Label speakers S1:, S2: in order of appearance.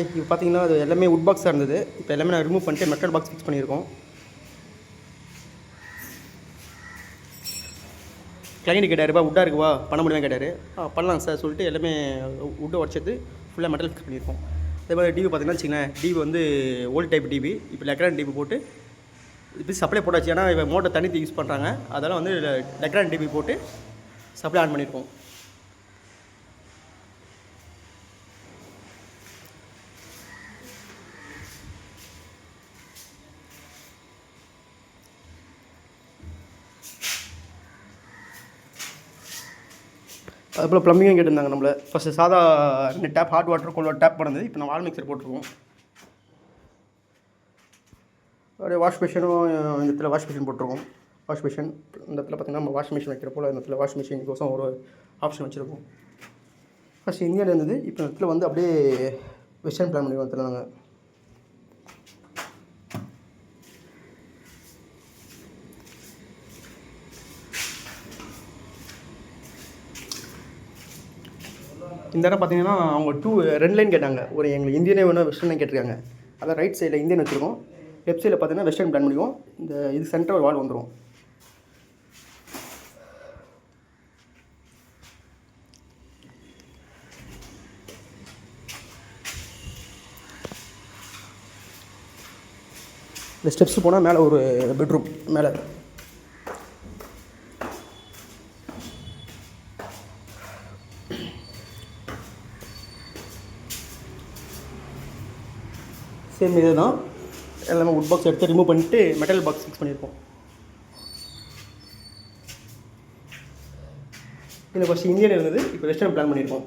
S1: இப்போ பார்த்தீங்கன்னா அது எல்லாமே வுட் பாக்ஸாக இருந்தது. இப்போ எல்லாமே நான் ரிமூவ் பண்ணிட்டு மெட்டல் பாக்ஸ் ஃபிக்ஸ் பண்ணியிருக்கோம். கிளைண்ட் கேட்டாருப்பா வுட்டாக இருக்குவா பண்ண முடியுமா கேட்டார். பண்ணலாம் சார் சொல்லிட்டு எல்லாமே வுட்டை உடச்சது ஃபுல்லாக மெட்டல் ஃபிக்ஸ் பண்ணியிருக்கோம். அதே மாதிரி டிவி பார்த்தீங்கன்னா வச்சுங்களேன், டிவி வந்து ஓல்டு டைப் டிவி. இப்போ லெக்ரான் டிவி போட்டு இப்போ சப்ளை போட்டாச்சு. ஏன்னா இப்போ மோட்டர் தண்ணி யூஸ் பண்ணுறாங்க, அதெல்லாம் வந்து லெக்ரான் டிவி போட்டு சப்ளை ஆன் பண்ணியிருக்கோம். அதுபோல் ப்ளம்பிங்கும் கேட்டிருந்தாங்க நம்மளை. ஃபஸ்ட்டு சாதா 2 tap hot water cold water tap பண்ணது. இப்போ நான் வால் மிக்சர் போட்டிருக்கோம். அப்படியே வாஷ் மிஷினும் இந்த இடத்துல வாஷ் மிஷின் போட்டிருக்கோம். வாஷ் மிஷின் இந்த இடத்துல பார்த்திங்கன்னா நம்ம வாஷ் மிஷின் வைக்கிற போல் இந்த இடத்துல வாஷ் மிஷினுக்கோசம் ஒரு ஆப்ஷன் வச்சுருக்கோம். ஃபஸ்ட் இந்தியாவில் இருந்தது, இப்போ இந்த இடத்துல வந்து அப்படியே வெஸ்டர்ன் பிளான் பண்ணிடுவோம். இடத்துல நாங்கள் இந்த இடம் பார்த்தீங்கன்னா அவங்க 2 லைன் கேட்டாங்க. ஒரு எங்களுக்கு இந்தியனே வேணும், வெஸ்டர்ன் லைன் கேட்டிருக்காங்க. அதான் ரைட் சைடில் இந்தியன் வச்சுருக்கோம், லெஃப்ட் சைடில் பார்த்தீங்கன்னா வெஸ்டர்ன் பிளான் பண்ணிக்குவோம். இது சென்டர் வால் வந்துடும். இந்த ஸ்டெப்ஸ் போனால் மேலே ஒரு பெட்ரூம் மேலே. சேம் இதே தான், எல்லாமே வுட் பாக்ஸ் எடுத்து ரிமூவ் பண்ணிவிட்டு மெட்டல் பாக்ஸ் ஃபிக்ஸ் பண்ணியிருக்கோம். இதில் ஃபஸ்ட்டு இந்தியன் இருந்தது, இப்போ வெஸ்டர்ன் பிளான் பண்ணியிருக்கோம்.